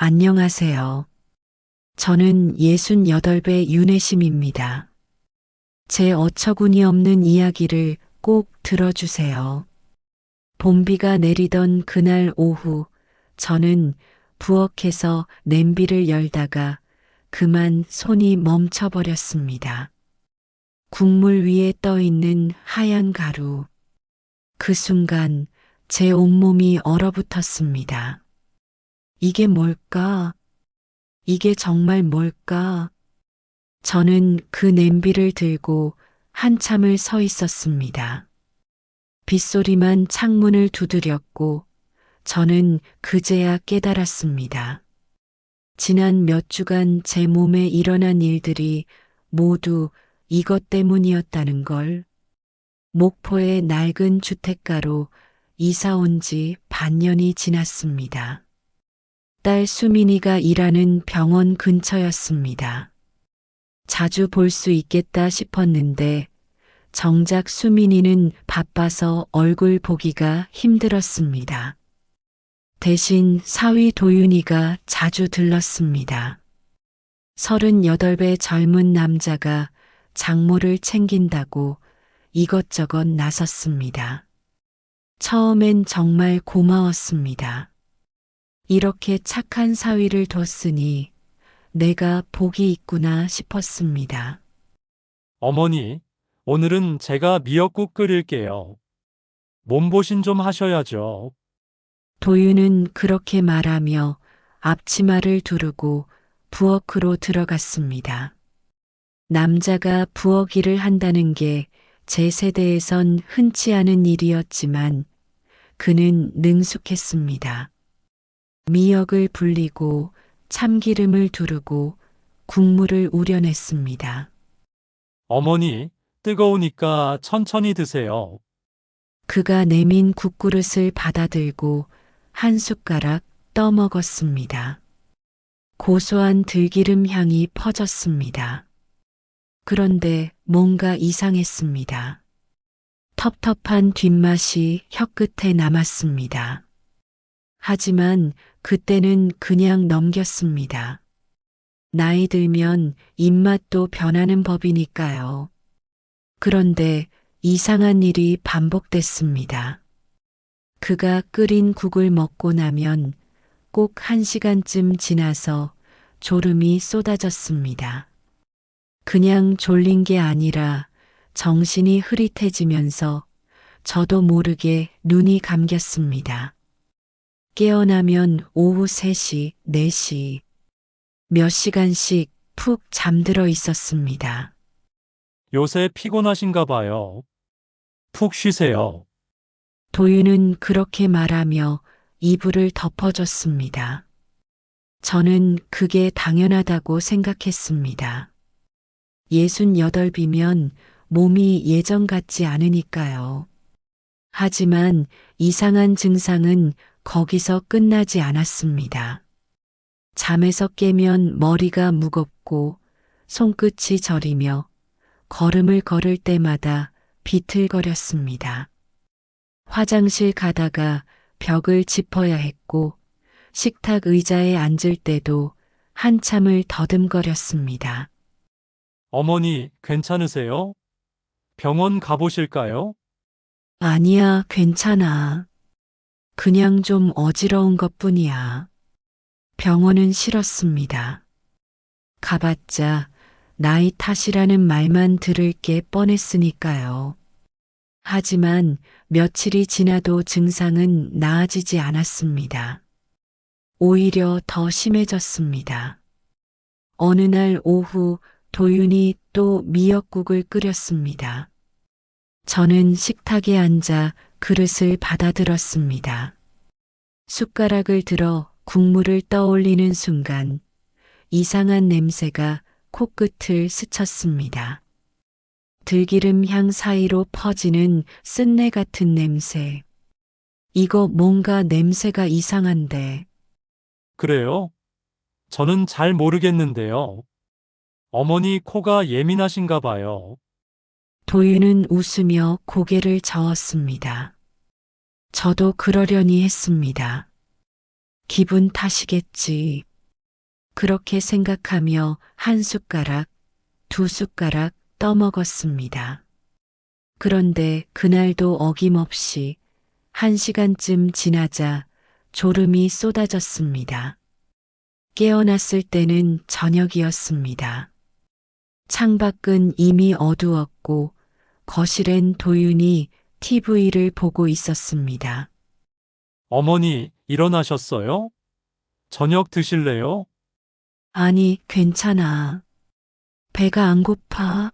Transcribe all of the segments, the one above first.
안녕하세요. 저는 68배 윤혜심입니다. 제 어처구니 없는 이야기를 꼭 들어주세요. 봄비가 내리던 그날 오후, 저는 부엌에서 냄비를 열다가 그만 손이 멈춰버렸습니다. 국물 위에 떠 있는 하얀 가루. 그 순간 제 온몸이 얼어붙었습니다. 이게 뭘까? 이게 정말 뭘까? 저는 그 냄비를 들고 한참을 서 있었습니다. 빗소리만 창문을 두드렸고 저는 그제야 깨달았습니다. 지난 몇 주간 제 몸에 일어난 일들이 모두 이것 때문이었다는 걸. 목포의 낡은 주택가로 이사 온 지 반년이 지났습니다. 딸 수민이가 일하는 병원 근처였습니다. 자주 볼 수 있겠다 싶었는데 정작 수민이는 바빠서 얼굴 보기가 힘들었습니다. 대신 사위 도윤이가 자주 들렀습니다. 38배 젊은 남자가 장모를 챙긴다고 이것저것 나섰습니다. 처음엔 정말 고마웠습니다. 이렇게 착한 사위를 뒀으니 내가 복이 있구나 싶었습니다. 어머니, 오늘은 제가 미역국 끓일게요. 몸보신 좀 하셔야죠. 도윤은 그렇게 말하며 앞치마를 두르고 부엌으로 들어갔습니다. 남자가 부엌 일을 한다는 게 제 세대에선 흔치 않은 일이었지만 그는 능숙했습니다. 미역을 불리고 참기름을 두르고 국물을 우려냈습니다. 어머니, 뜨거우니까 천천히 드세요. 그가 내민 국그릇을 받아들고 한 숟가락 떠먹었습니다. 고소한 들기름 향이 퍼졌습니다. 그런데 뭔가 이상했습니다. 텁텁한 뒷맛이 혀끝에 남았습니다. 하지만 그때는 그냥 넘겼습니다. 나이 들면 입맛도 변하는 법이니까요. 그런데 이상한 일이 반복됐습니다. 그가 끓인 국을 먹고 나면 꼭 1시간쯤 지나서 졸음이 쏟아졌습니다. 그냥 졸린 게 아니라 정신이 흐릿해지면서 저도 모르게 눈이 감겼습니다. 깨어나면 오후 3시, 4시, 몇 시간씩 푹 잠들어 있었습니다. 요새 피곤하신가 봐요. 푹 쉬세요. 도윤은 그렇게 말하며 이불을 덮어줬습니다. 저는 그게 당연하다고 생각했습니다. 68이면 몸이 예전 같지 않으니까요. 하지만 이상한 증상은 거기서 끝나지 않았습니다. 잠에서 깨면 머리가 무겁고 손끝이 저리며 걸음을 걸을 때마다 비틀거렸습니다. 화장실 가다가 벽을 짚어야 했고 식탁 의자에 앉을 때도 한참을 더듬거렸습니다. 어머니, 괜찮으세요? 병원 가보실까요? 아니야, 괜찮아. 그냥 좀 어지러운 것뿐이야. 병원은 싫었습니다. 가봤자 나이 탓이라는 말만 들을 게 뻔했으니까요. 하지만 며칠이 지나도 증상은 나아지지 않았습니다. 오히려 더 심해졌습니다. 어느 날 오후 도윤이 또 미역국을 끓였습니다. 저는 식탁에 앉아 그릇을 받아들었습니다. 숟가락을 들어 국물을 떠올리는 순간 이상한 냄새가 코끝을 스쳤습니다. 들기름 향 사이로 퍼지는 쓴내 같은 냄새. 이거 뭔가 냄새가 이상한데. 그래요? 저는 잘 모르겠는데요. 어머니 코가 예민하신가 봐요. 도윤은 웃으며 고개를 저었습니다. 저도 그러려니 했습니다. 기분 탓이겠지. 그렇게 생각하며 한 숟가락, 두 숟가락 떠먹었습니다. 그런데 그날도 어김없이 1시간쯤 지나자 졸음이 쏟아졌습니다. 깨어났을 때는 저녁이었습니다. 창밖은 이미 어두웠고 거실엔 도윤이 TV를 보고 있었습니다. 어머니, 일어나셨어요? 저녁 드실래요? 아니, 괜찮아. 배가 안 고파.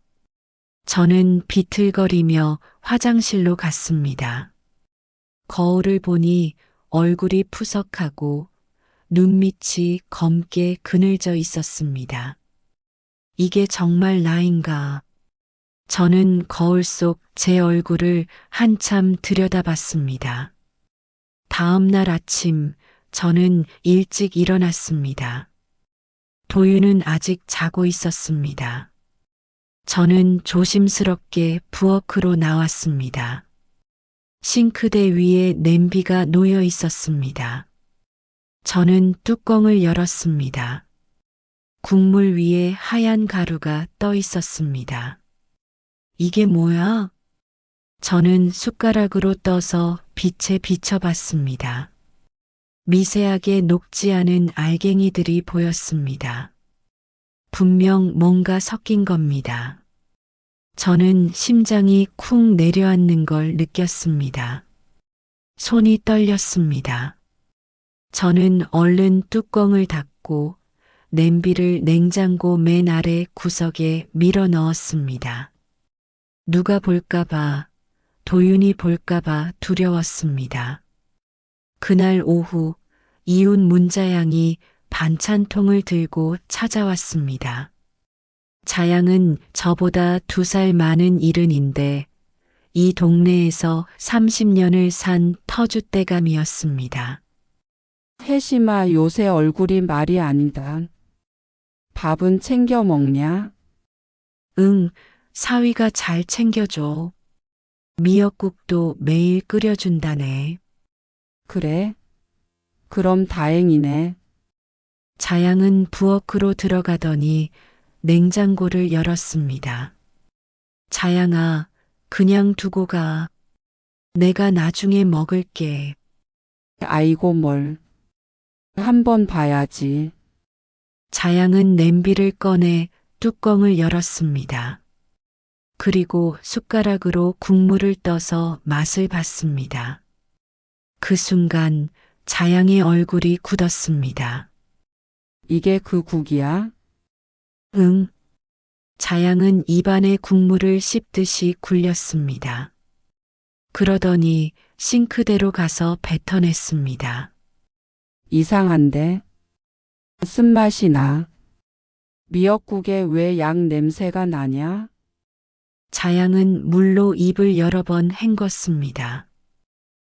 저는 비틀거리며 화장실로 갔습니다. 거울을 보니 얼굴이 푸석하고 눈밑이 검게 그늘져 있었습니다. 이게 정말 나인가? 저는 거울 속 제 얼굴을 한참 들여다봤습니다. 다음 날 아침 저는 일찍 일어났습니다. 도윤은 아직 자고 있었습니다. 저는 조심스럽게 부엌으로 나왔습니다. 싱크대 위에 냄비가 놓여 있었습니다. 저는 뚜껑을 열었습니다. 국물 위에 하얀 가루가 떠 있었습니다. 이게 뭐야? 저는 숟가락으로 떠서 빛에 비춰봤습니다. 미세하게 녹지 않은 알갱이들이 보였습니다. 분명 뭔가 섞인 겁니다. 저는 심장이 쿵 내려앉는 걸 느꼈습니다. 손이 떨렸습니다. 저는 얼른 뚜껑을 닫고 냄비를 냉장고 맨 아래 구석에 밀어 넣었습니다. 누가 볼까봐, 도윤이 볼까봐 두려웠습니다. 그날 오후 이웃 문자양이 반찬통을 들고 찾아왔습니다. 자양은 저보다 2살 많은 일흔인데 이 동네에서 30년을 산 터줏대감이었습니다. 혜심아, 요새 얼굴이 말이 아니다. 밥은 챙겨 먹냐? 응, 사위가 잘 챙겨줘. 미역국도 매일 끓여준다네. 그래? 그럼 다행이네. 자양은 부엌으로 들어가더니 냉장고를 열었습니다. 자양아, 그냥 두고 가. 내가 나중에 먹을게. 아이고 뭘. 한번 봐야지. 자양은 냄비를 꺼내 뚜껑을 열었습니다. 그리고 숟가락으로 국물을 떠서 맛을 봤습니다. 그 순간 자양의 얼굴이 굳었습니다. 이게 그 국이야? 응. 자양은 입안에 국물을 씹듯이 굴렸습니다. 그러더니 싱크대로 가서 뱉어냈습니다. 이상한데? 쓴맛이 나. 미역국에 왜 양 냄새가 나냐? 자양은 물로 입을 여러 번 헹궜습니다.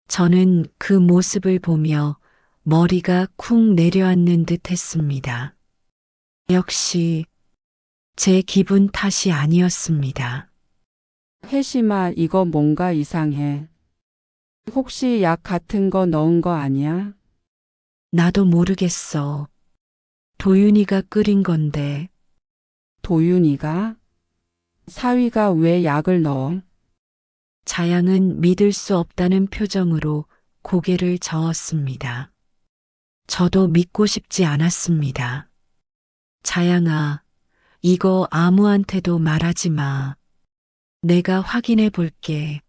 저는 그 모습을 보며 머리가 쿵 내려앉는 듯 했습니다. 역시 제 기분 탓이 아니었습니다. 혜심아, 이거 뭔가 이상해. 혹시 약 같은 거 넣은 거 아니야? 나도 모르겠어. 도윤이가 끓인 건데. 도윤이가? 사위가 왜 약을 넣어? 자양은 믿을 수 없다는 표정으로 고개를 저었습니다. 저도 믿고 싶지 않았습니다. 자양아, 이거 아무한테도 말하지 마. 내가 확인해 볼게.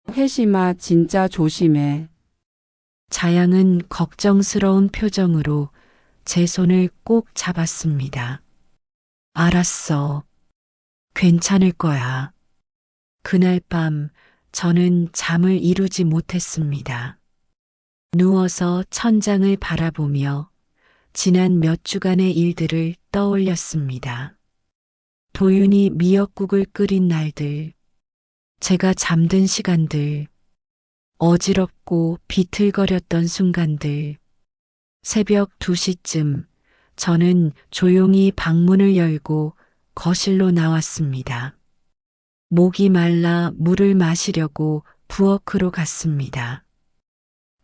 혜심아, 진짜 조심해. 자양은 걱정스러운 표정으로 제 손을 꼭 잡았습니다. 알았어. 괜찮을 거야. 그날 밤 저는 잠을 이루지 못했습니다. 누워서 천장을 바라보며 지난 몇 주간의 일들을 떠올렸습니다. 도윤이 미역국을 끓인 날들, 제가 잠든 시간들, 어지럽고 비틀거렸던 순간들, 새벽 2시쯤 저는 조용히 방문을 열고 거실로 나왔습니다. 목이 말라 물을 마시려고 부엌으로 갔습니다.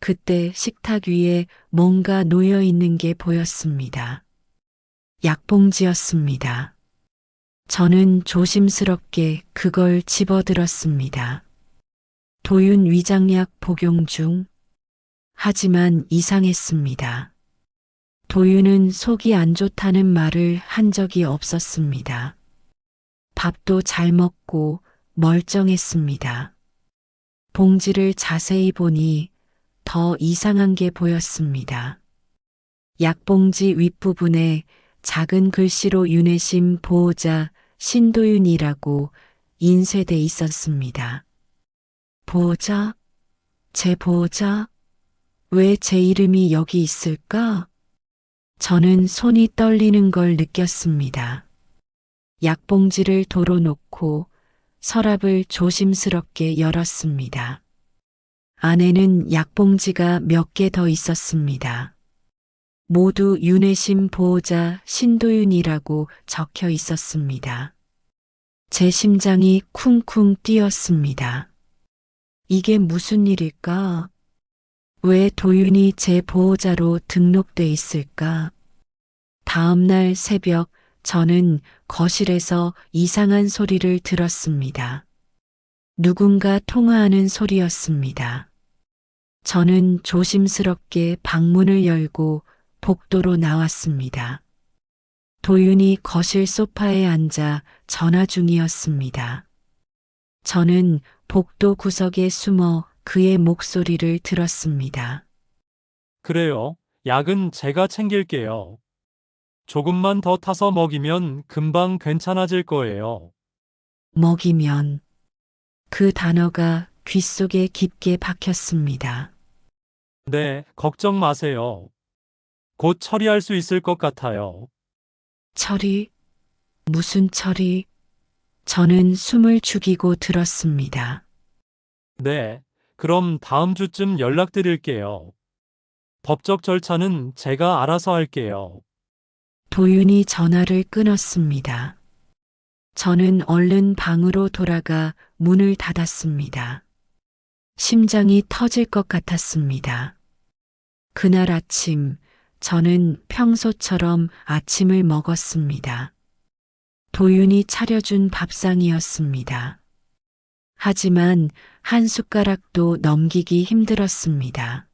그때 식탁 위에 뭔가 놓여 있는 게 보였습니다. 약봉지였습니다. 저는 조심스럽게 그걸 집어들었습니다. 도윤 위장약 복용 중. 하지만 이상했습니다. 도윤은 속이 안 좋다는 말을 한 적이 없었습니다. 밥도 잘 먹고 멀쩡했습니다. 봉지를 자세히 보니 더 이상한 게 보였습니다. 약봉지 윗부분에 작은 글씨로 윤회심 보호자 신도윤이라고 인쇄돼 있었습니다. 보호자? 제 보호자? 왜 제 이름이 여기 있을까? 저는 손이 떨리는 걸 느꼈습니다. 약봉지를 도로 놓고 서랍을 조심스럽게 열었습니다. 안에는 약봉지가 몇 개 더 있었습니다. 모두 윤회심 보호자 신도윤이라고 적혀 있었습니다. 제 심장이 쿵쿵 뛰었습니다. 이게 무슨 일일까? 왜 도윤이 제 보호자로 등록돼 있을까? 다음 날 새벽 저는 거실에서 이상한 소리를 들었습니다. 누군가 통화하는 소리였습니다. 저는 조심스럽게 방문을 열고 복도로 나왔습니다. 도윤이 거실 소파에 앉아 전화 중이었습니다. 저는 복도 구석에 숨어 그의 목소리를 들었습니다. 그래요. 약은 제가 챙길게요. 조금만 더 타서 먹이면 금방 괜찮아질 거예요. 먹이면. 그 단어가 귓속에 깊게 박혔습니다. 네, 걱정 마세요. 곧 처리할 수 있을 것 같아요. 처리? 무슨 처리? 저는 숨을 죽이고 들었습니다. 네, 그럼 다음 주쯤 연락드릴게요. 법적 절차는 제가 알아서 할게요. 도윤이 전화를 끊었습니다. 저는 얼른 방으로 돌아가 문을 닫았습니다. 심장이 터질 것 같았습니다. 그날 아침, 저는 평소처럼 아침을 먹었습니다. 도윤이 차려준 밥상이었습니다. 하지만 한 숟가락도 넘기기 힘들었습니다.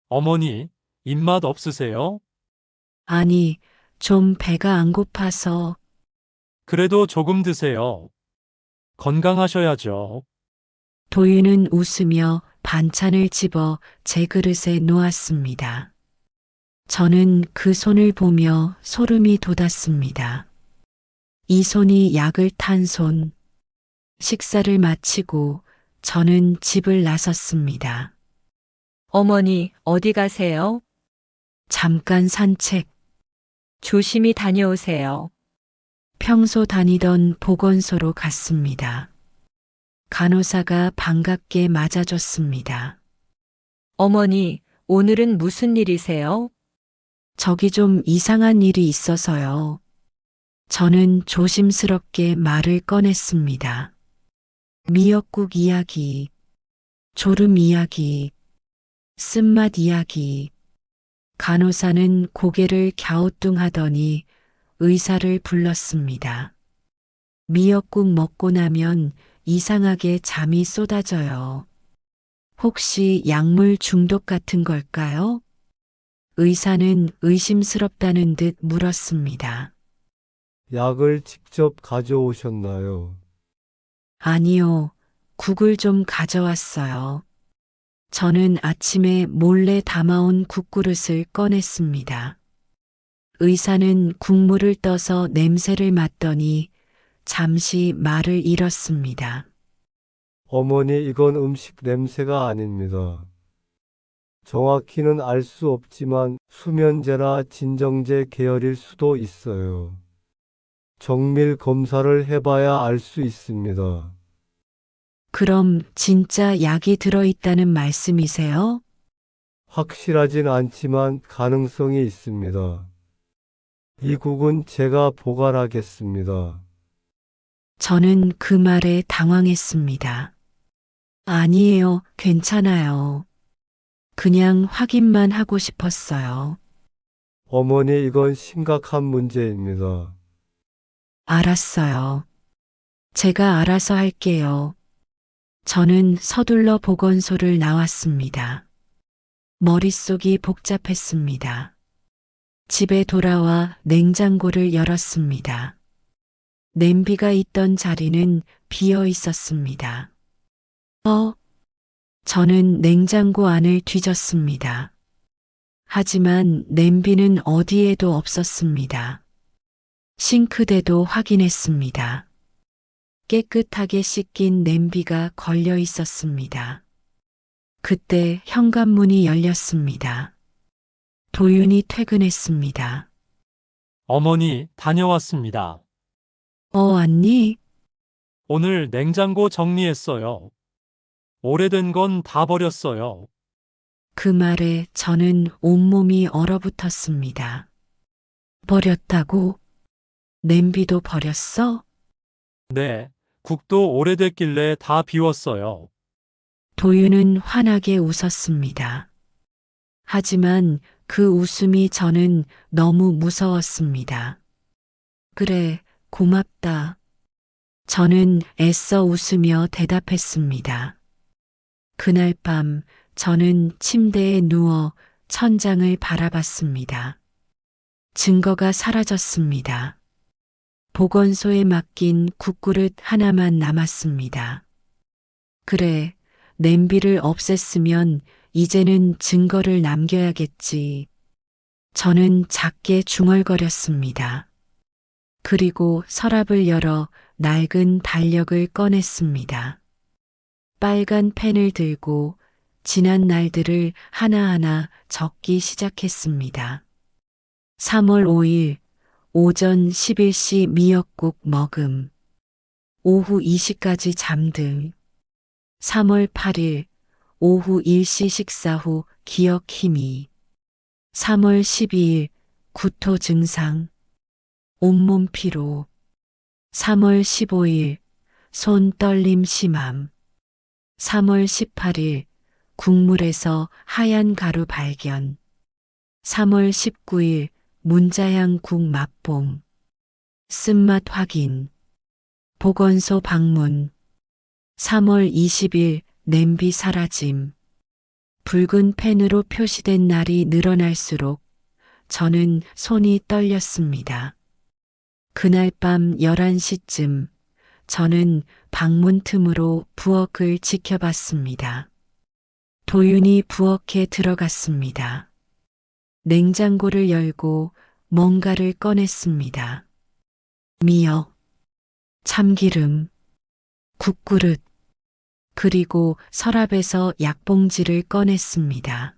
어머니, 입맛 없으세요? 아니, 좀 배가 안 고파서. 그래도 조금 드세요. 건강하셔야죠. 도윤은 웃으며 반찬을 집어 제 그릇에 놓았습니다. 저는 그 손을 보며 소름이 돋았습니다. 이 손이 약을 탄 손. 식사를 마치고 저는 집을 나섰습니다. 어머니, 어디 가세요? 잠깐 산책. 조심히 다녀오세요. 평소 다니던 보건소로 갔습니다. 간호사가 반갑게 맞아줬습니다. 어머니, 오늘은 무슨 일이세요? 저기 좀 이상한 일이 있어서요. 저는 조심스럽게 말을 꺼냈습니다. 미역국 이야기, 졸음 이야기, 쓴맛 이야기. 간호사는 고개를 갸우뚱하더니 의사를 불렀습니다. 미역국 먹고 나면 이상하게 잠이 쏟아져요. 혹시 약물 중독 같은 걸까요? 의사는 의심스럽다는 듯 물었습니다. 약을 직접 가져오셨나요? 아니요, 국을 좀 가져왔어요. 저는 아침에 몰래 담아온 국그릇을 꺼냈습니다. 의사는 국물을 떠서 냄새를 맡더니 잠시 말을 잃었습니다. 어머니, 이건 음식 냄새가 아닙니다. 정확히는 알 수 없지만 수면제나 진정제 계열일 수도 있어요. 정밀 검사를 해봐야 알 수 있습니다. 그럼 진짜 약이 들어있다는 말씀이세요? 확실하진 않지만 가능성이 있습니다. 이 국은 제가 보관하겠습니다. 저는 그 말에 당황했습니다. 아니에요, 괜찮아요. 그냥 확인만 하고 싶었어요. 어머니, 이건 심각한 문제입니다. 알았어요. 제가 알아서 할게요. 저는 서둘러 보건소를 나왔습니다. 머릿속이 복잡했습니다. 집에 돌아와 냉장고를 열었습니다. 냄비가 있던 자리는 비어 있었습니다. 저는 냉장고 안을 뒤졌습니다. 하지만 냄비는 어디에도 없었습니다. 싱크대도 확인했습니다. 깨끗하게 씻긴 냄비가 걸려 있었습니다. 그때 현관문이 열렸습니다. 도윤이 퇴근했습니다. 어머니, 다녀왔습니다. 왔니? 오늘 냉장고 정리했어요. 오래된 건 다 버렸어요. 그 말에 저는 온몸이 얼어붙었습니다. 버렸다고? 냄비도 버렸어? 네, 국도 오래됐길래 다 비웠어요. 도윤은 환하게 웃었습니다. 하지만 그 웃음이 저는 너무 무서웠습니다. 그래, 고맙다. 저는 애써 웃으며 대답했습니다. 그날 밤 저는 침대에 누워 천장을 바라봤습니다. 증거가 사라졌습니다. 보건소에 맡긴 국그릇 하나만 남았습니다. 그래, 냄비를 없앴으면 이제는 증거를 남겨야겠지. 저는 작게 중얼거렸습니다. 그리고 서랍을 열어 낡은 달력을 꺼냈습니다. 빨간 펜을 들고 지난 날들을 하나하나 적기 시작했습니다. 3월 5일 오전 11시 미역국 먹음. 오후 2시까지 잠들. 3월 8일 오후 1시 식사 후 기억 희미. 3월 12일 구토 증상. 온몸 피로. 3월 15일 손 떨림 심함. 3월 18일 국물에서 하얀 가루 발견. 3월 19일 문자향 국 맛봄. 쓴맛 확인. 보건소 방문. 3월 20일 냄비 사라짐. 붉은 펜으로 표시된 날이 늘어날수록 저는 손이 떨렸습니다. 그날 밤 11시쯤 저는 방문 틈으로 부엌을 지켜봤습니다. 도윤이 부엌에 들어갔습니다. 냉장고를 열고 뭔가를 꺼냈습니다. 미역, 참기름, 국그릇, 그리고 서랍에서 약봉지를 꺼냈습니다.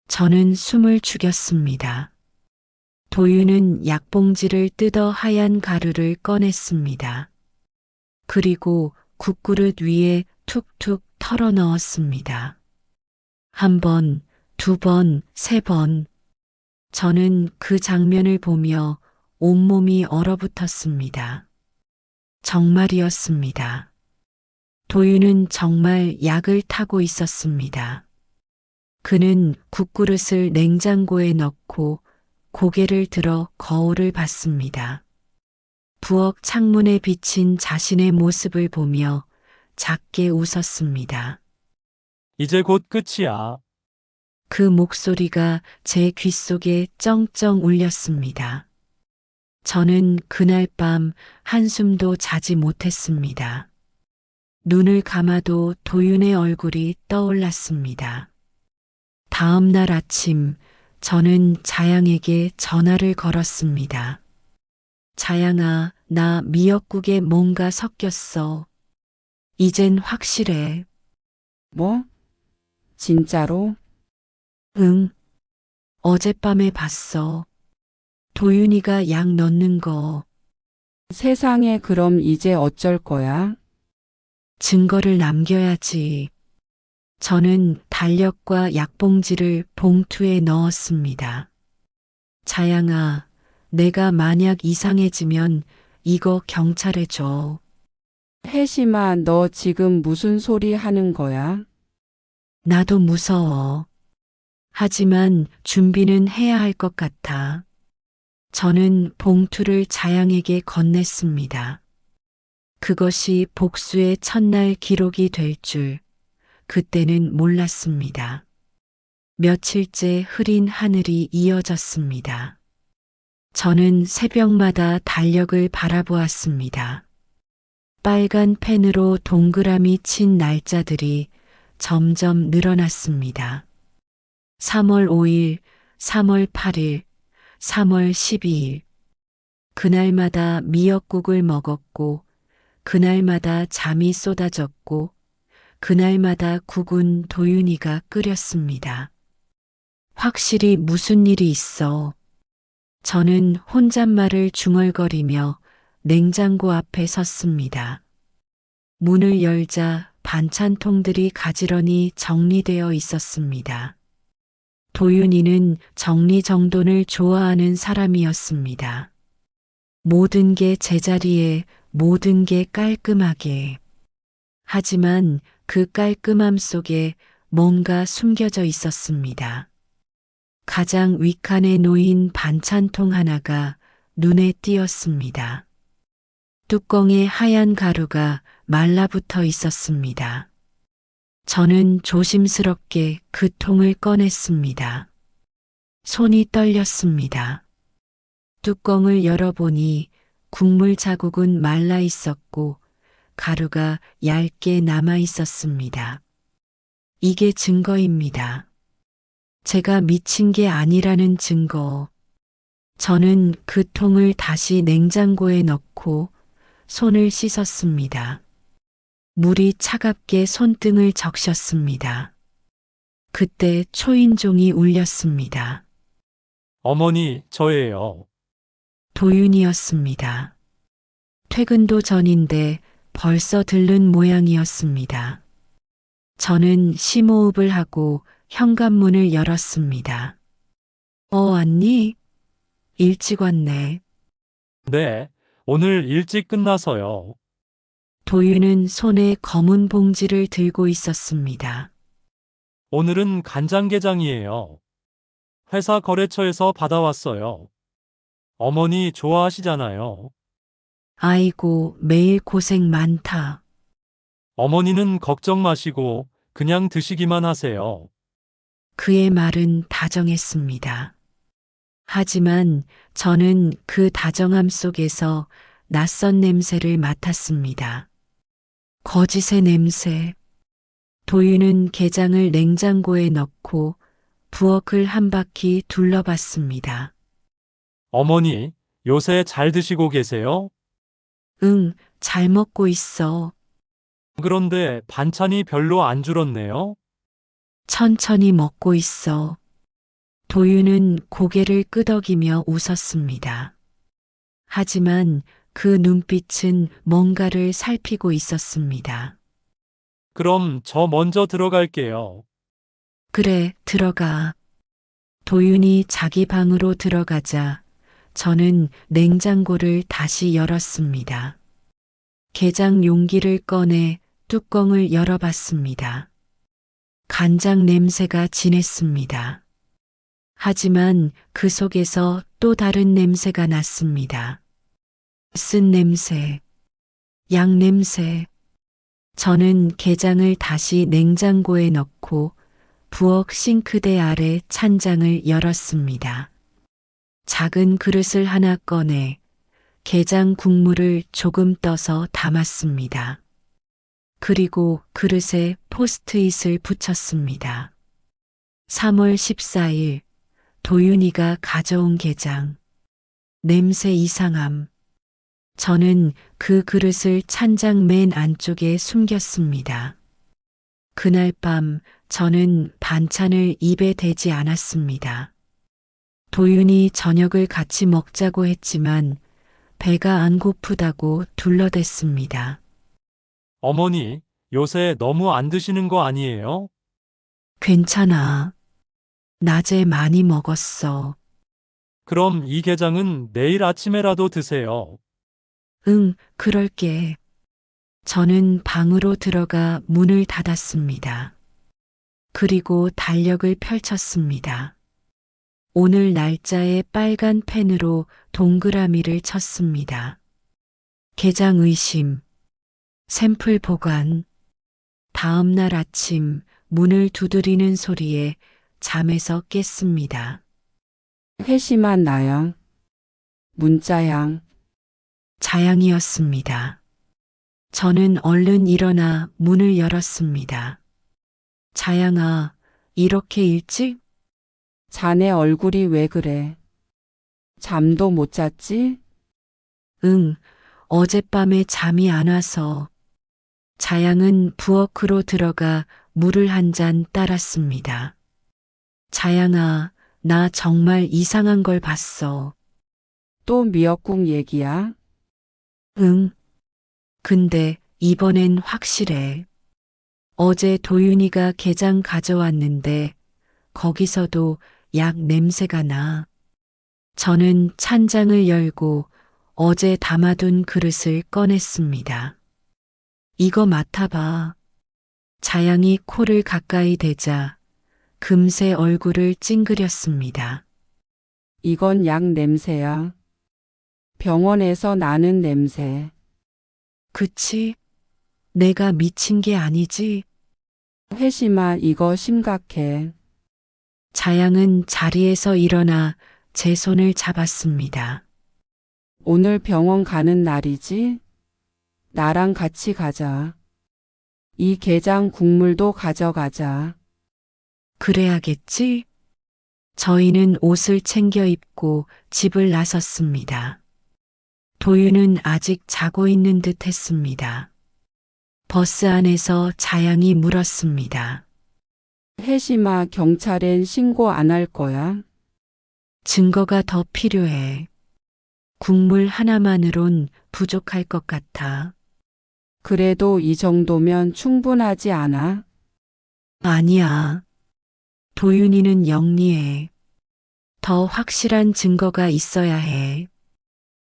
저는 숨을 죽였습니다. 도윤은 약봉지를 뜯어 하얀 가루를 꺼냈습니다. 그리고 국그릇 위에 툭툭 털어 넣었습니다. 한 번, 두 번, 세 번. 저는 그 장면을 보며 온몸이 얼어붙었습니다. 정말이었습니다. 도윤은 정말 약을 타고 있었습니다. 그는 국그릇을 냉장고에 넣고 고개를 들어 거울을 봤습니다. 부엌 창문에 비친 자신의 모습을 보며 작게 웃었습니다. 이제 곧 끝이야. 그 목소리가 제 귓속에 쩡쩡 울렸습니다. 저는 그날 밤 한숨도 자지 못했습니다. 눈을 감아도 도윤의 얼굴이 떠올랐습니다. 다음 날 아침 저는 자양에게 전화를 걸었습니다. 자양아, 나 미역국에 뭔가 섞였어. 이젠 확실해. 뭐? 진짜로? 응. 어젯밤에 봤어. 도윤이가 약 넣는 거. 세상에, 그럼 이제 어쩔 거야? 증거를 남겨야지. 저는 달력과 약봉지를 봉투에 넣었습니다. 자양아, 내가 만약 이상해지면 이거 경찰에 줘. 혜심아, 너 지금 무슨 소리 하는 거야? 나도 무서워. 하지만 준비는 해야 할 것 같아. 저는 봉투를 자양에게 건넸습니다. 그것이 복수의 첫날 기록이 될 줄 그때는 몰랐습니다. 며칠째 흐린 하늘이 이어졌습니다. 저는 새벽마다 달력을 바라보았습니다. 빨간 펜으로 동그라미 친 날짜들이 점점 늘어났습니다. 3월 5일, 3월 8일, 3월 12일. 그날마다 미역국을 먹었고, 그날마다 잠이 쏟아졌고, 그날마다 국은 도윤이가 끓였습니다. 확실히 무슨 일이 있어. 저는 혼잣말을 중얼거리며 냉장고 앞에 섰습니다. 문을 열자 반찬통들이 가지런히 정리되어 있었습니다. 도윤이는 정리정돈을 좋아하는 사람이었습니다. 모든 게 제자리에, 모든 게 깔끔하게. 하지만 그 깔끔함 속에 뭔가 숨겨져 있었습니다. 가장 윗칸에 놓인 반찬통 하나가 눈에 띄었습니다. 뚜껑에 하얀 가루가 말라붙어 있었습니다. 저는 조심스럽게 그 통을 꺼냈습니다. 손이 떨렸습니다. 뚜껑을 열어보니 국물 자국은 말라 있었고 가루가 얇게 남아 있었습니다. 이게 증거입니다. 제가 미친 게 아니라는 증거. 저는 그 통을 다시 냉장고에 넣고 손을 씻었습니다. 물이 차갑게 손등을 적셨습니다. 그때 초인종이 울렸습니다. 어머니, 저예요. 도윤이었습니다. 퇴근도 전인데 벌써 들른 모양이었습니다. 저는 심호흡을 하고 현관문을 열었습니다. 왔니? 일찍 왔네. 네, 오늘 일찍 끝나서요. 도윤은 손에 검은 봉지를 들고 있었습니다. 오늘은 간장게장이에요. 회사 거래처에서 받아왔어요. 어머니 좋아하시잖아요. 아이고, 매일 고생 많다. 어머니는 걱정 마시고 그냥 드시기만 하세요. 그의 말은 다정했습니다. 하지만 저는 그 다정함 속에서 낯선 냄새를 맡았습니다. 거짓의 냄새. 도윤은 게장을 냉장고에 넣고 부엌을 한 바퀴 둘러봤습니다. 어머니, 요새 잘 드시고 계세요? 응, 잘 먹고 있어. 그런데 반찬이 별로 안 줄었네요. 천천히 먹고 있어. 도윤은 고개를 끄덕이며 웃었습니다. 하지만 그 눈빛은 뭔가를 살피고 있었습니다. 그럼 저 먼저 들어갈게요. 그래, 들어가. 도윤이 자기 방으로 들어가자 저는 냉장고를 다시 열었습니다. 게장 용기를 꺼내 뚜껑을 열어봤습니다. 간장 냄새가 진했습니다. 하지만 그 속에서 또 다른 냄새가 났습니다. 쓴 냄새, 양 냄새. 저는 게장을 다시 냉장고에 넣고 부엌 싱크대 아래 찬장을 열었습니다. 작은 그릇을 하나 꺼내 게장 국물을 조금 떠서 담았습니다. 그리고 그릇에 포스트잇을 붙였습니다. 3월 14일 도윤이가 가져온 게장. 냄새 이상함. 저는 그 그릇을 찬장 맨 안쪽에 숨겼습니다. 그날 밤 저는 반찬을 입에 대지 않았습니다. 도윤이 저녁을 같이 먹자고 했지만 배가 안 고프다고 둘러댔습니다. 어머니, 요새 너무 안 드시는 거 아니에요? 괜찮아. 낮에 많이 먹었어. 그럼 이 게장은 내일 아침에라도 드세요. 응, 그럴게. 저는 방으로 들어가 문을 닫았습니다. 그리고 달력을 펼쳤습니다. 오늘 날짜에 빨간 펜으로 동그라미를 쳤습니다. 개장 의심, 샘플 보관. 다음 날 아침 문을 두드리는 소리에 잠에서 깼습니다. 회심한 나양. 문자양. 자양이었습니다. 저는 얼른 일어나 문을 열었습니다. 자양아, 이렇게 일찍? 자네 얼굴이 왜 그래? 잠도 못 잤지? 응, 어젯밤에 잠이 안 와서. 자양은 부엌으로 들어가 물을 한 잔 따랐습니다. 자양아, 나 정말 이상한 걸 봤어. 또 미역국 얘기야? 응. 근데 이번엔 확실해. 어제 도윤이가 게장 가져왔는데 거기서도 약 냄새가 나. 저는 찬장을 열고 어제 담아둔 그릇을 꺼냈습니다. 이거 맡아봐. 자양이 코를 가까이 대자 금세 얼굴을 찡그렸습니다. 이건 약 냄새야. 병원에서 나는 냄새. 그치? 내가 미친 게 아니지? 회심아, 이거 심각해. 자양은 자리에서 일어나 제 손을 잡았습니다. 오늘 병원 가는 날이지? 나랑 같이 가자. 이 게장 국물도 가져가자. 그래야겠지? 저희는 옷을 챙겨 입고 집을 나섰습니다. 도윤은 아직 자고 있는 듯 했습니다. 버스 안에서 자양이 물었습니다. 회심아, 경찰엔 신고 안 할 거야? 증거가 더 필요해. 국물 하나만으론 부족할 것 같아. 그래도 이 정도면 충분하지 않아? 아니야. 도윤이는 영리해. 더 확실한 증거가 있어야 해.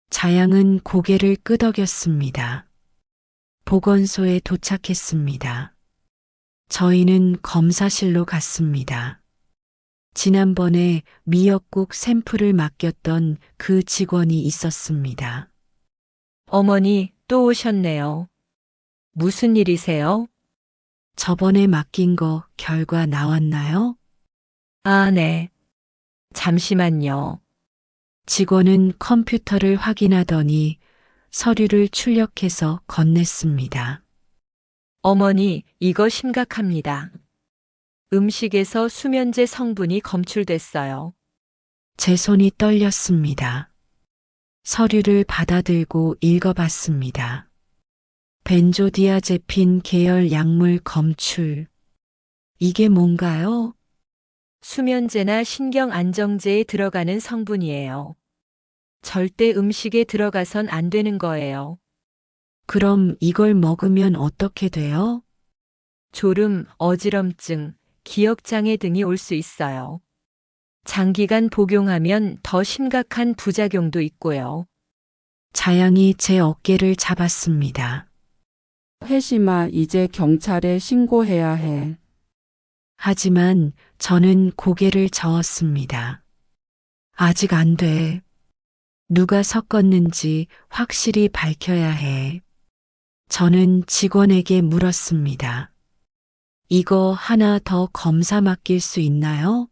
자양은 고개를 끄덕였습니다. 보건소에 도착했습니다. 저희는 검사실로 갔습니다. 지난번에 미역국 샘플을 맡겼던 그 직원이 있었습니다. 어머니, 또 오셨네요. 무슨 일이세요? 저번에 맡긴 거 결과 나왔나요? 아, 네. 잠시만요. 직원은 컴퓨터를 확인하더니 서류를 출력해서 건넸습니다. 어머니, 이거 심각합니다. 음식에서 수면제 성분이 검출됐어요. 제 손이 떨렸습니다. 서류를 받아들고 읽어봤습니다. 벤조디아제핀 계열 약물 검출. 이게 뭔가요? 수면제나 신경 안정제에 들어가는 성분이에요. 절대 음식에 들어가선 안 되는 거예요. 그럼 이걸 먹으면 어떻게 돼요? 졸음, 어지럼증, 기억장애 등이 올 수 있어요. 장기간 복용하면 더 심각한 부작용도 있고요. 자양이 제 어깨를 잡았습니다. 회심아, 이제 경찰에 신고해야 해. 하지만 저는 고개를 저었습니다. 아직 안 돼. 누가 섞었는지 확실히 밝혀야 해. 저는 직원에게 물었습니다. 이거 하나 더 검사 맡길 수 있나요?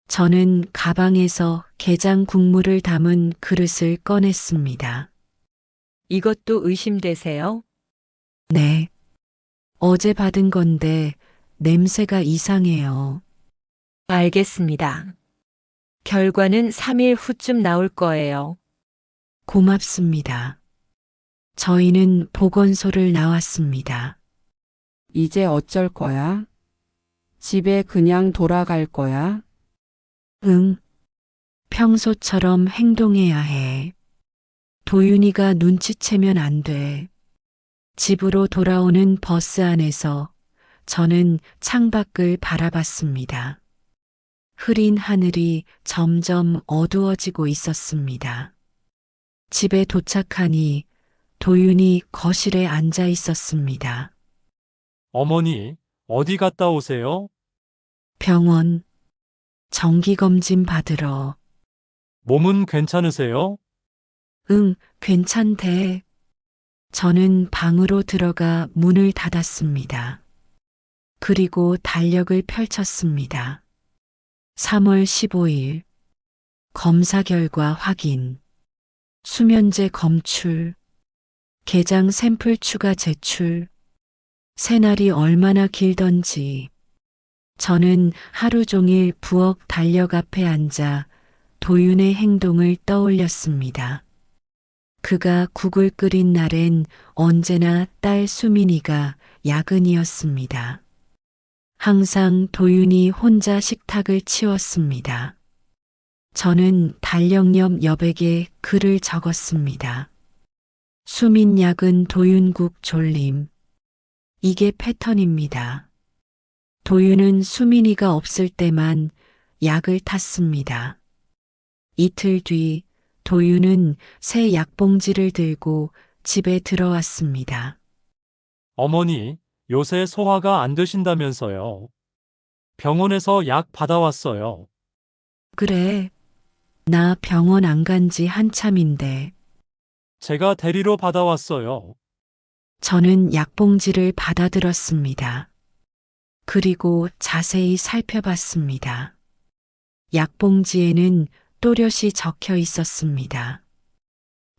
저는 가방에서 게장 국물을 담은 그릇을 꺼냈습니다. 이것도 의심되세요? 네. 어제 받은 건데 냄새가 이상해요. 알겠습니다. 결과는 3일 후쯤 나올 거예요. 고맙습니다. 저희는 보건소를 나왔습니다. 이제 어쩔 거야? 집에 그냥 돌아갈 거야? 응. 평소처럼 행동해야 해. 도윤이가 눈치채면 안 돼. 집으로 돌아오는 버스 안에서 저는 창밖을 바라봤습니다. 흐린 하늘이 점점 어두워지고 있었습니다. 집에 도착하니 도윤이 거실에 앉아 있었습니다. 어머니, 어디 갔다 오세요? 병원, 정기검진 받으러. 몸은 괜찮으세요? 응, 괜찮대. 저는 방으로 들어가 문을 닫았습니다. 그리고 달력을 펼쳤습니다. 3월 15일. 검사 결과 확인. 수면제 검출. 개장 샘플 추가 제출. 새날이 얼마나 길던지. 저는 하루 종일 부엌 달력 앞에 앉아 도윤의 행동을 떠올렸습니다. 그가 국을 끓인 날엔 언제나 딸 수민이가 야근이었습니다. 항상 도윤이 혼자 식탁을 치웠습니다. 저는 달력 옆 여백에 글을 적었습니다. 수민 야근 도윤국 졸림. 이게 패턴입니다. 도윤은 수민이가 없을 때만 약을 탔습니다. 이틀 뒤 도윤은 새 약봉지를 들고 집에 들어왔습니다. 어머니, 요새 소화가 안 되신다면서요. 병원에서 약 받아왔어요. 그래, 나 병원 안 간지 한참인데. 제가 데리러 받아왔어요. 저는 약봉지를 받아들었습니다. 그리고 자세히 살펴봤습니다. 약봉지에는 또렷이 적혀 있었습니다.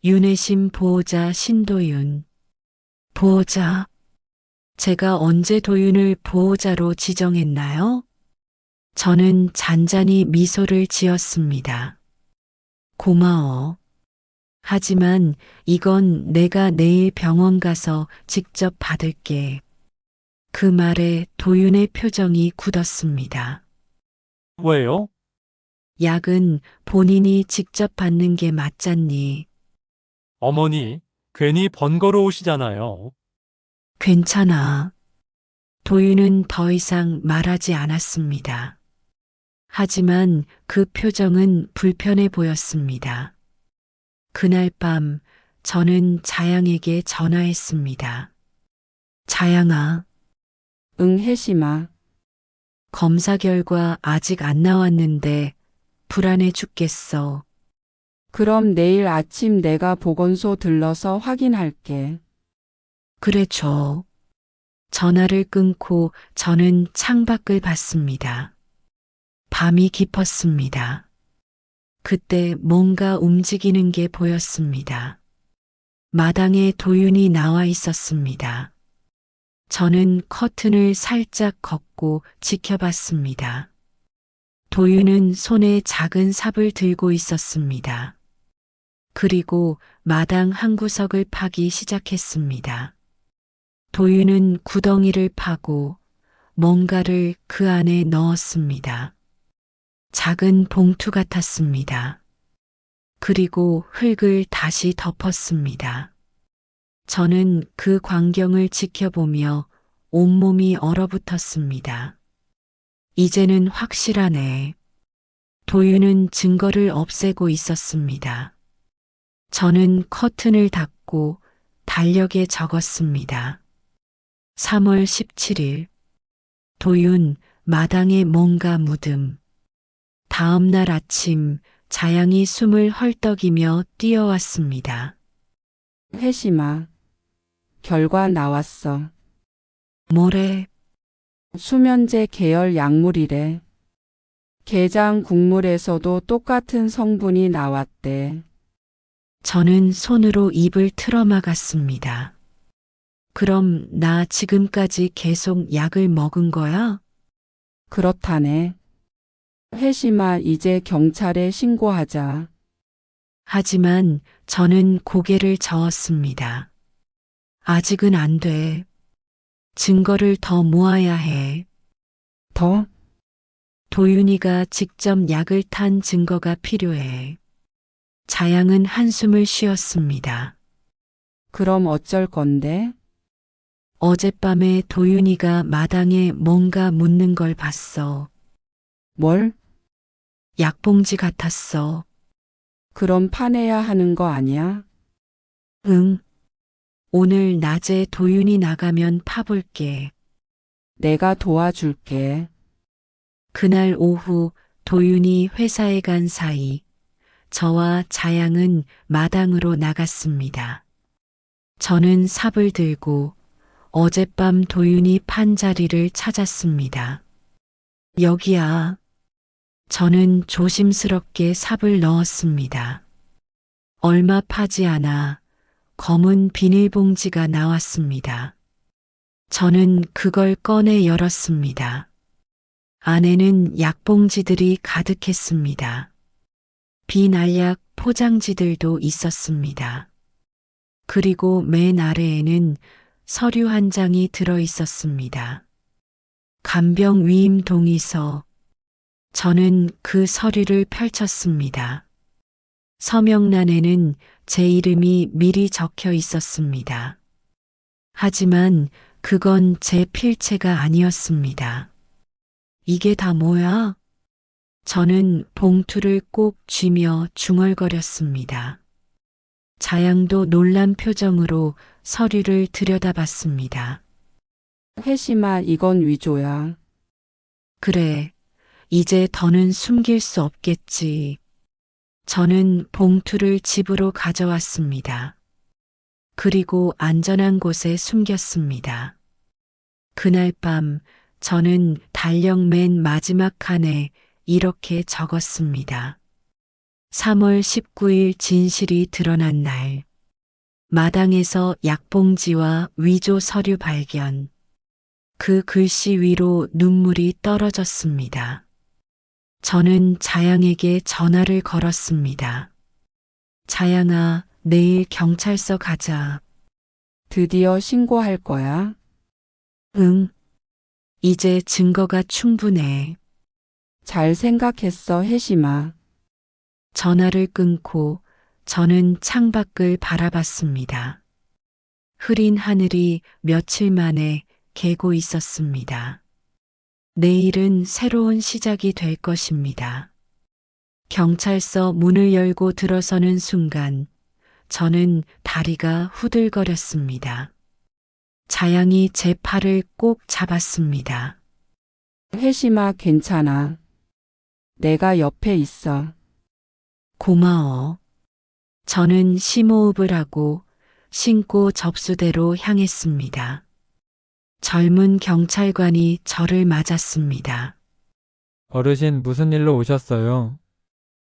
윤혜심 보호자 신도윤. 보호자. 제가 언제 도윤을 보호자로 지정했나요? 저는 잔잔히 미소를 지었습니다. 고마워. 하지만 이건 내가 내일 병원 가서 직접 받을게. 그 말에 도윤의 표정이 굳었습니다. 왜요? 약은 본인이 직접 받는 게 맞잖니. 어머니, 괜히 번거로우시잖아요. 괜찮아. 도윤은 더 이상 말하지 않았습니다. 하지만 그 표정은 불편해 보였습니다. 그날 밤 저는 자양에게 전화했습니다. 자양아, 응, 혜심아. 검사 결과 아직 안 나왔는데 불안해 죽겠어. 그럼 내일 아침 내가 보건소 들러서 확인할게. 그래 줘. 전화를 끊고 저는 창밖을 봤습니다. 밤이 깊었습니다. 그때 뭔가 움직이는 게 보였습니다. 마당에 도윤이 나와 있었습니다. 저는 커튼을 살짝 걷고 지켜봤습니다. 도윤은 손에 작은 삽을 들고 있었습니다. 그리고 마당 한 구석을 파기 시작했습니다. 도윤은 구덩이를 파고 뭔가를 그 안에 넣었습니다. 작은 봉투 같았습니다. 그리고 흙을 다시 덮었습니다. 저는 그 광경을 지켜보며 온몸이 얼어붙었습니다. 이제는 확실하네. 도윤은 증거를 없애고 있었습니다. 저는 커튼을 닫고 달력에 적었습니다. 3월 17일. 도윤, 마당에 뭔가 묻음. 다음 날 아침 자양이 숨을 헐떡이며 뛰어왔습니다. 혜심아. 결과 나왔어. 뭐래? 수면제 계열 약물이래. 게장 국물에서도 똑같은 성분이 나왔대. 저는 손으로 입을 틀어막았습니다. 그럼 나 지금까지 계속 약을 먹은 거야? 그렇다네. 혜심아, 이제 경찰에 신고하자. 하지만 저는 고개를 저었습니다. 아직은 안 돼. 증거를 더 모아야 해. 더? 도윤이가 직접 약을 탄 증거가 필요해. 자양은 한숨을 쉬었습니다. 그럼 어쩔 건데? 어젯밤에 도윤이가 마당에 뭔가 묻는 걸 봤어. 뭘? 약봉지 같았어. 그럼 파내야 하는 거 아니야? 응. 오늘 낮에 도윤이 나가면 파볼게. 내가 도와줄게. 그날 오후 도윤이 회사에 간 사이 저와 자양은 마당으로 나갔습니다. 저는 삽을 들고 어젯밤 도윤이 판 자리를 찾았습니다. 여기야. 저는 조심스럽게 삽을 넣었습니다. 얼마 파지 않아 검은 비닐봉지가 나왔습니다. 저는 그걸 꺼내 열었습니다. 안에는 약봉지들이 가득했습니다. 비날약 포장지들도 있었습니다. 그리고 맨 아래에는 서류 한 장이 들어 있었습니다. 간병 위임 동의서. 저는 그 서류를 펼쳤습니다. 서명란에는 제 이름이 미리 적혀 있었습니다. 하지만 그건 제 필체가 아니었습니다. 이게 다 뭐야? 저는 봉투를 꼭 쥐며 중얼거렸습니다. 자양도 놀란 표정으로 서류를 들여다봤습니다. 회심아, 이건 위조야. 그래, 이제 더는 숨길 수 없겠지. 저는 봉투를 집으로 가져왔습니다. 그리고 안전한 곳에 숨겼습니다. 그날 밤 저는 달력 맨 마지막 칸에 이렇게 적었습니다. 3월 19일 진실이 드러난 날. 마당에서 약봉지와 위조 서류 발견. 그 글씨 위로 눈물이 떨어졌습니다. 저는 자양에게 전화를 걸었습니다. 자양아, 내일 경찰서 가자. 드디어 신고할 거야? 응. 이제 증거가 충분해. 잘 생각했어, 혜심아. 전화를 끊고 저는 창밖을 바라봤습니다. 흐린 하늘이 며칠 만에 개고 있었습니다. 내일은 새로운 시작이 될 것입니다. 경찰서 문을 열고 들어서는 순간 저는 다리가 후들거렸습니다. 자양이 제 팔을 꼭 잡았습니다. 혜심아, 괜찮아. 내가 옆에 있어. 고마워. 저는 심호흡을 하고 신고 접수대로 향했습니다. 젊은 경찰관이 저를 맞았습니다. 어르신 무슨 일로 오셨어요?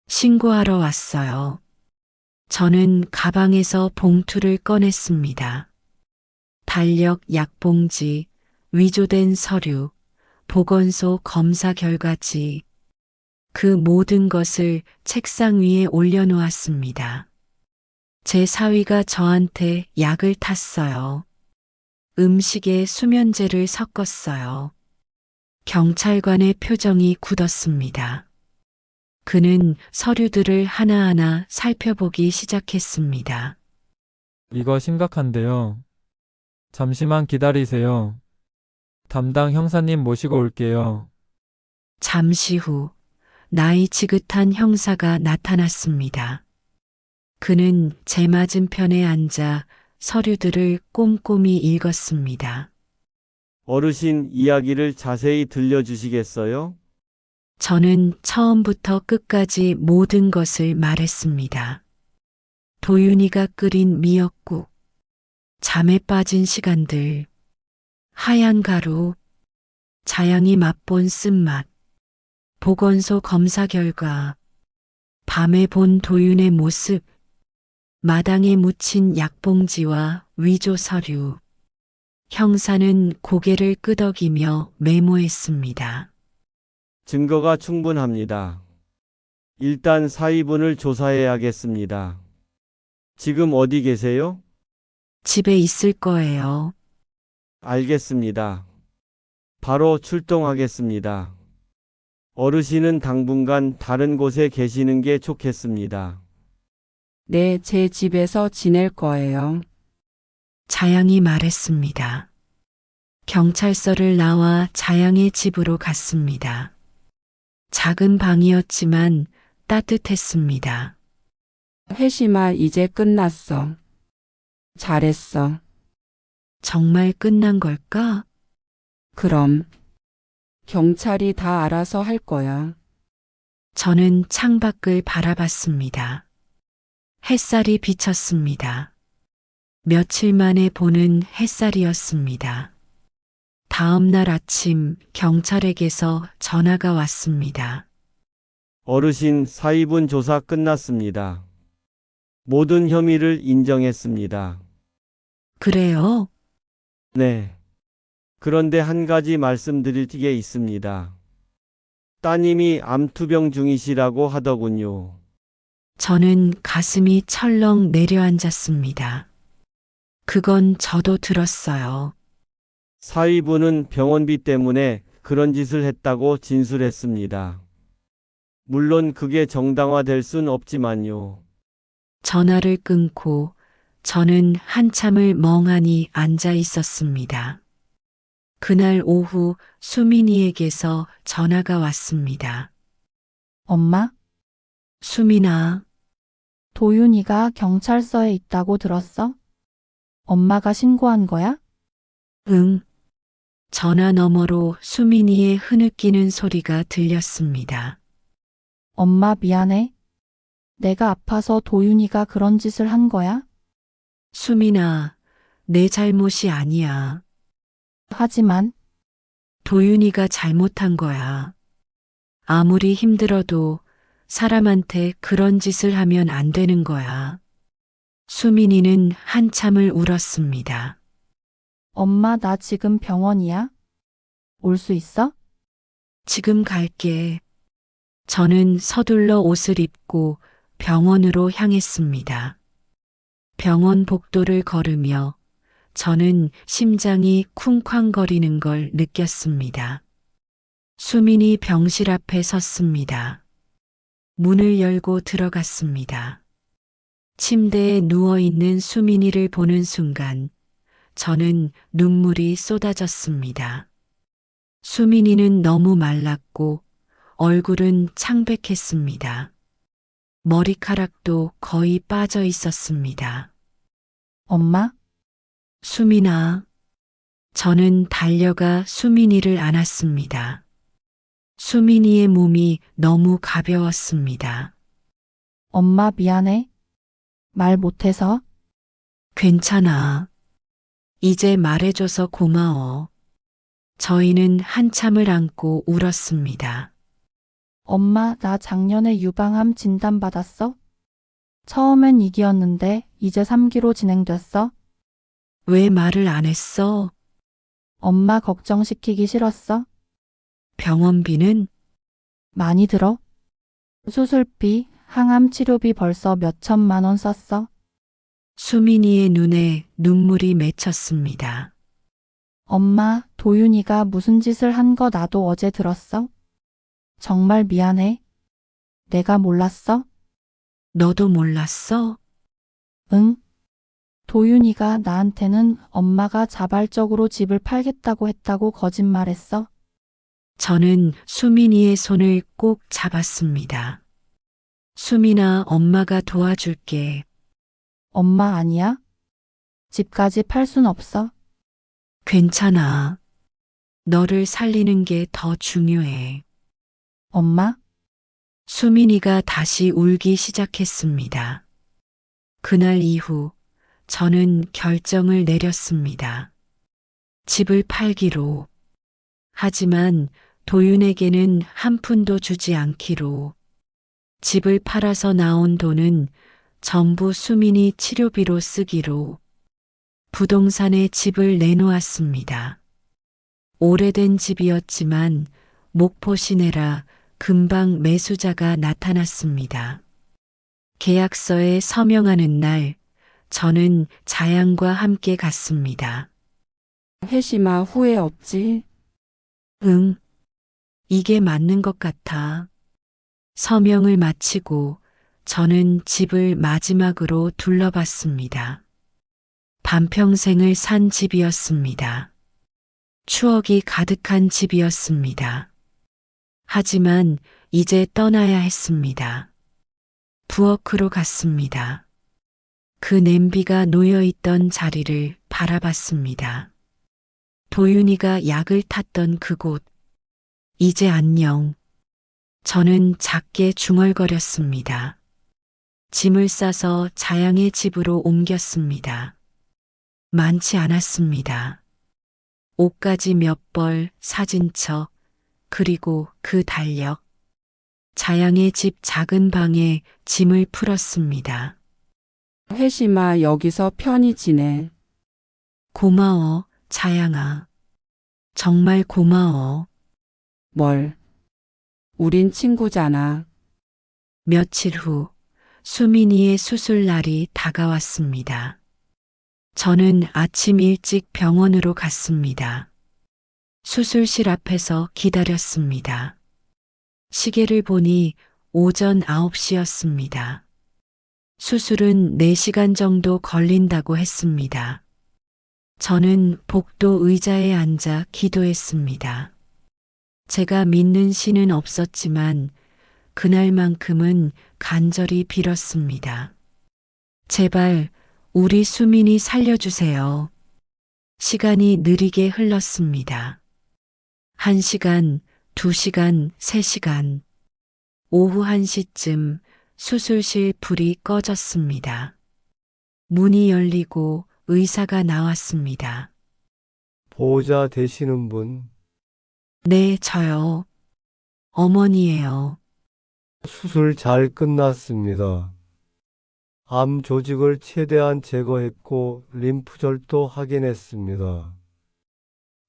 신고하러 왔어요. 저는 가방에서 봉투를 꺼냈습니다. 달력 약봉지, 위조된 서류, 보건소 검사 결과지. 그 모든 것을 책상 위에 올려놓았습니다. 제 사위가 저한테 약을 탔어요. 음식에 수면제를 섞었어요. 경찰관의 표정이 굳었습니다. 그는 서류들을 하나하나 살펴보기 시작했습니다. 이거 심각한데요. 잠시만 기다리세요. 담당 형사님 모시고 올게요. 잠시 후 나이 지긋한 형사가 나타났습니다. 그는 제 맞은편에 앉아 서류들을 꼼꼼히 읽었습니다. 어르신 이야기를 자세히 들려주시겠어요? 저는 처음부터 끝까지 모든 것을 말했습니다. 도윤이가 끓인 미역국, 잠에 빠진 시간들, 하얀 가루, 자양이 맛본 쓴맛, 보건소 검사 결과, 밤에 본 도윤의 모습, 마당에 묻힌 약봉지와 위조 서류. 형사는 고개를 끄덕이며 메모했습니다. 증거가 충분합니다. 일단 사위분을 조사해야겠습니다. 지금 어디 계세요? 집에 있을 거예요. 알겠습니다. 바로 출동하겠습니다. 어르신은 당분간 다른 곳에 계시는 게 좋겠습니다. 네, 제 집에서 지낼 거예요. 자양이 말했습니다. 경찰서를 나와 자양의 집으로 갔습니다. 작은 방이었지만 따뜻했습니다. 혜심아, 이제 끝났어. 잘했어. 정말 끝난 걸까? 그럼 경찰이 다 알아서 할 거야. 저는 창밖을 바라봤습니다. 햇살이 비쳤습니다. 며칠 만에 보는 햇살이었습니다. 다음 날 아침 경찰에게서 전화가 왔습니다. 어르신, 사입은 조사 끝났습니다. 모든 혐의를 인정했습니다. 그래요? 네. 그런데 한 가지 말씀드릴 게 있습니다. 따님이 암투병 중이시라고 하더군요. 저는 가슴이 철렁 내려앉았습니다. 그건 저도 들었어요. 사위부는 병원비 때문에 그런 짓을 했다고 진술했습니다. 물론 그게 정당화될 순 없지만요. 전화를 끊고 저는 한참을 멍하니 앉아 있었습니다. 그날 오후 수민이에게서 전화가 왔습니다. 엄마, 수민아, 도윤이가 경찰서에 있다고 들었어? 엄마가 신고한 거야? 응. 전화 너머로 수민이의 흐느끼는 소리가 들렸습니다. 엄마 미안해. 내가 아파서 도윤이가 그런 짓을 한 거야? 수민아, 내 잘못이 아니야. 하지만 도윤이가 잘못한 거야. 아무리 힘들어도 사람한테 그런 짓을 하면 안 되는 거야. 수민이는 한참을 울었습니다. 엄마 나 지금 병원이야? 올 수 있어? 지금 갈게. 저는 서둘러 옷을 입고 병원으로 향했습니다. 병원 복도를 걸으며 저는 심장이 쿵쾅거리는 걸 느꼈습니다. 수민이 병실 앞에 섰습니다. 문을 열고 들어갔습니다. 침대에 누워있는 수민이를 보는 순간 저는 눈물이 쏟아졌습니다. 수민이는 너무 말랐고 얼굴은 창백했습니다. 머리카락도 거의 빠져 있었습니다. 엄마, 수민아, 저는 달려가 수민이를 안았습니다. 수민이의 몸이 너무 가벼웠습니다. 엄마 미안해. 말 못해서. 괜찮아. 이제 말해줘서 고마워. 저희는 한참을 안고 울었습니다. 엄마 나 작년에 유방암 진단받았어? 처음엔 2기였는데 이제 3기로 진행됐어. 왜 말을 안 했어? 엄마 걱정시키기 싫었어. 병원비는? 많이 들어? 수술비, 항암 치료비 벌써 몇 천만 원 썼어. 수민이의 눈에 눈물이 맺혔습니다. 엄마, 도윤이가 무슨 짓을 한 거 나도 어제 들었어. 정말 미안해. 내가 몰랐어? 너도 몰랐어? 응. 도윤이가 나한테는 엄마가 자발적으로 집을 팔겠다고 했다고 거짓말했어. 저는 수민이의 손을 꼭 잡았습니다. 수민아, 엄마가 도와줄게. 엄마 아니야? 집까지 팔 순 없어. 괜찮아. 너를 살리는 게 더 중요해. 엄마, 수민이가 다시 울기 시작했습니다. 그날 이후 저는 결정을 내렸습니다. 집을 팔기로. 하지만 도윤에게는 한 푼도 주지 않기로. 집을 팔아서 나온 돈은 전부 수민이 치료비로 쓰기로. 부동산에 집을 내놓았습니다. 오래된 집이었지만 목포 시내라 금방 매수자가 나타났습니다. 계약서에 서명하는 날 저는 자양과 함께 갔습니다. 혜심아 후회 없지? 응, 이게 맞는 것 같아. 서명을 마치고 저는 집을 마지막으로 둘러봤습니다. 반평생을 산 집이었습니다. 추억이 가득한 집이었습니다. 하지만 이제 떠나야 했습니다. 부엌으로 갔습니다. 그 냄비가 놓여있던 자리를 바라봤습니다. 도윤이가 약을 탔던 그곳, 이제 안녕. 저는 작게 중얼거렸습니다. 짐을 싸서 자양의 집으로 옮겼습니다. 많지 않았습니다. 옷가지 몇 벌, 사진첩, 그리고 그 달력. 자양의 집 작은 방에 짐을 풀었습니다. 회심아, 여기서 편히 지내. 고마워, 자양아. 정말 고마워. 뭘? 우린 친구잖아. 며칠 후 수민이의 수술 날이 다가왔습니다. 저는 아침 일찍 병원으로 갔습니다. 수술실 앞에서 기다렸습니다. 시계를 보니 오전 9시였습니다. 수술은 4시간 정도 걸린다고 했습니다. 저는 복도 의자에 앉아 기도했습니다. 제가 믿는 신은 없었지만 그날만큼은 간절히 빌었습니다. 제발 우리 수민이 살려주세요. 시간이 느리게 흘렀습니다. 1시간, 2시간, 3시간. 오후 1시쯤 수술실 불이 꺼졌습니다. 문이 열리고 의사가 나왔습니다. 보호자 되시는 분, 네, 저요. 어머니예요. 수술 잘 끝났습니다. 암 조직을 최대한 제거했고 림프절도 확인했습니다.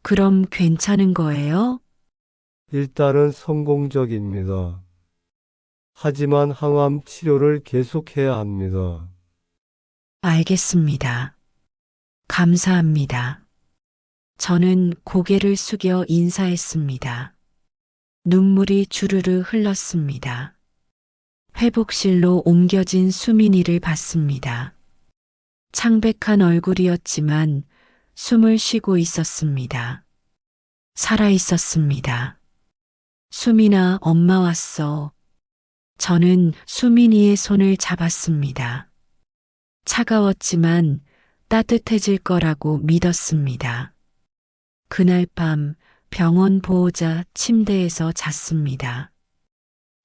그럼 괜찮은 거예요? 일단은 성공적입니다. 하지만 항암 치료를 계속해야 합니다. 알겠습니다. 감사합니다. 저는 고개를 숙여 인사했습니다. 눈물이 주르르 흘렀습니다. 회복실로 옮겨진 수민이를 봤습니다. 창백한 얼굴이었지만 숨을 쉬고 있었습니다. 살아 있었습니다. 수민아, 엄마 왔어. 저는 수민이의 손을 잡았습니다. 차가웠지만 따뜻해질 거라고 믿었습니다. 그날 밤 병원 보호자 침대에서 잤습니다.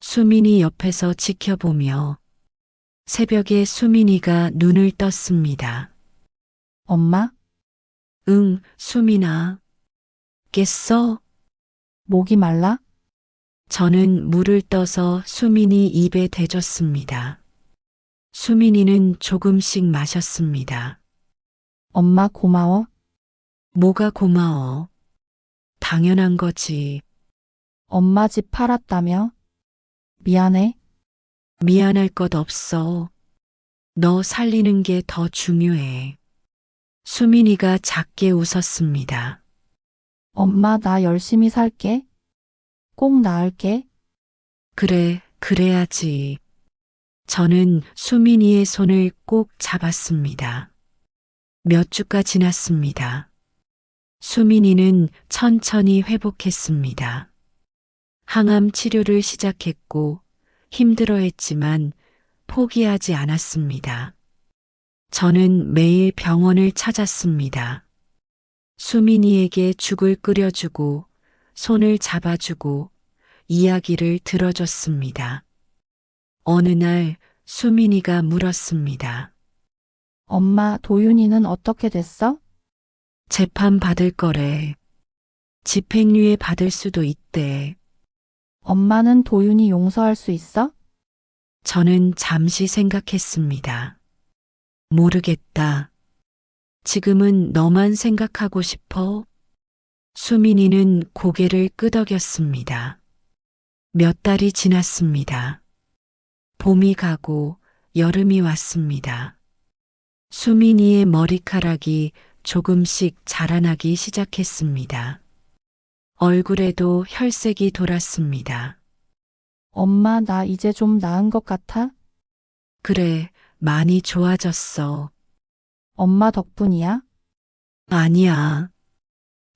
수민이 옆에서 지켜보며 새벽에 수민이가 눈을 떴습니다. 엄마? 응, 수민아. 깼어? 목이 말라? 저는 물을 떠서 수민이 입에 대줬습니다. 수민이는 조금씩 마셨습니다. 엄마 고마워. 뭐가 고마워? 당연한 거지. 엄마 집 팔았다며? 미안해. 미안할 것 없어. 너 살리는 게 더 중요해. 수민이가 작게 웃었습니다. 엄마 나 열심히 살게. 꼭 나을게. 그래, 그래야지. 저는 수민이의 손을 꼭 잡았습니다. 몇 주가 지났습니다. 수민이는 천천히 회복했습니다. 항암 치료를 시작했고 힘들어했지만 포기하지 않았습니다. 저는 매일 병원을 찾았습니다. 수민이에게 죽을 끓여주고 손을 잡아주고 이야기를 들어줬습니다. 어느 날 수민이가 물었습니다. 엄마 도윤이는 어떻게 됐어? 재판 받을 거래. 집행유예 받을 수도 있대. 엄마는 도윤이 용서할 수 있어? 저는 잠시 생각했습니다. 모르겠다. 지금은 너만 생각하고 싶어? 수민이는 고개를 끄덕였습니다. 몇 달이 지났습니다. 봄이 가고 여름이 왔습니다. 수민이의 머리카락이 조금씩 자라나기 시작했습니다. 얼굴에도 혈색이 돌았습니다. 엄마 나 이제 좀 나은 것 같아? 그래, 많이 좋아졌어. 엄마 덕분이야? 아니야.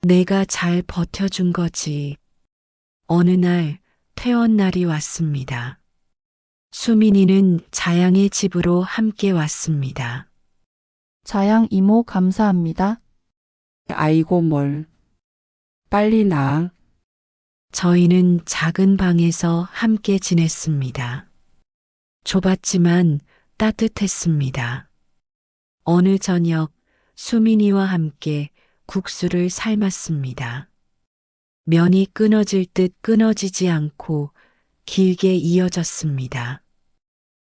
내가 잘 버텨준 거지. 어느 날 퇴원 날이 왔습니다. 수민이는 자양의 집으로 함께 왔습니다. 자양 이모 감사합니다. 아이고 뭘. 빨리 나아. 저희는 작은 방에서 함께 지냈습니다. 좁았지만 따뜻했습니다. 어느 저녁 수민이와 함께 국수를 삶았습니다. 면이 끊어질 듯 끊어지지 않고 길게 이어졌습니다.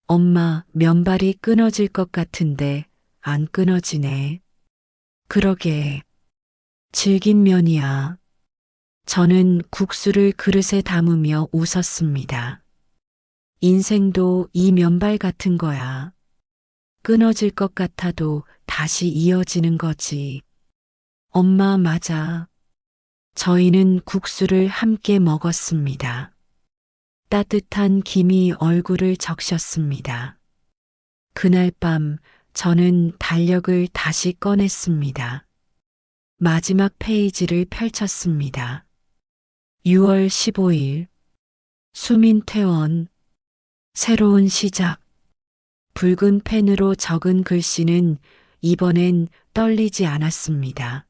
엄마, 면발이 끊어질 것 같은데 안 끊어지네. 그러게. 질긴 면이야. 저는 국수를 그릇에 담으며 웃었습니다. 인생도 이 면발 같은 거야. 끊어질 것 같아도 다시 이어지는 거지. 엄마, 맞아. 저희는 국수를 함께 먹었습니다. 따뜻한 김이 얼굴을 적셨습니다. 그날 밤 저는 달력을 다시 꺼냈습니다. 마지막 페이지를 펼쳤습니다. 6월 15일. 수민 퇴원. 새로운 시작. 붉은 펜으로 적은 글씨는 이번엔 떨리지 않았습니다.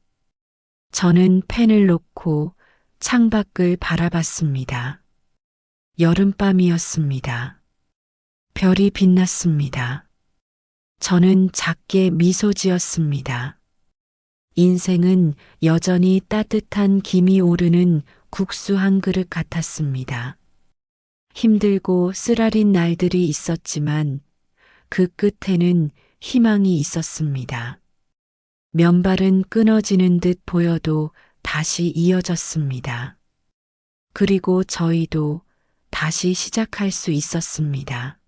저는 펜을 놓고 창밖을 바라봤습니다. 여름밤이었습니다. 별이 빛났습니다. 저는 작게 미소 지었습니다. 인생은 여전히 따뜻한 김이 오르는 국수 한 그릇 같았습니다. 힘들고 쓰라린 날들이 있었지만 그 끝에는 희망이 있었습니다. 면발은 끊어지는 듯 보여도 다시 이어졌습니다. 그리고 저희도 다시 시작할 수 있었습니다.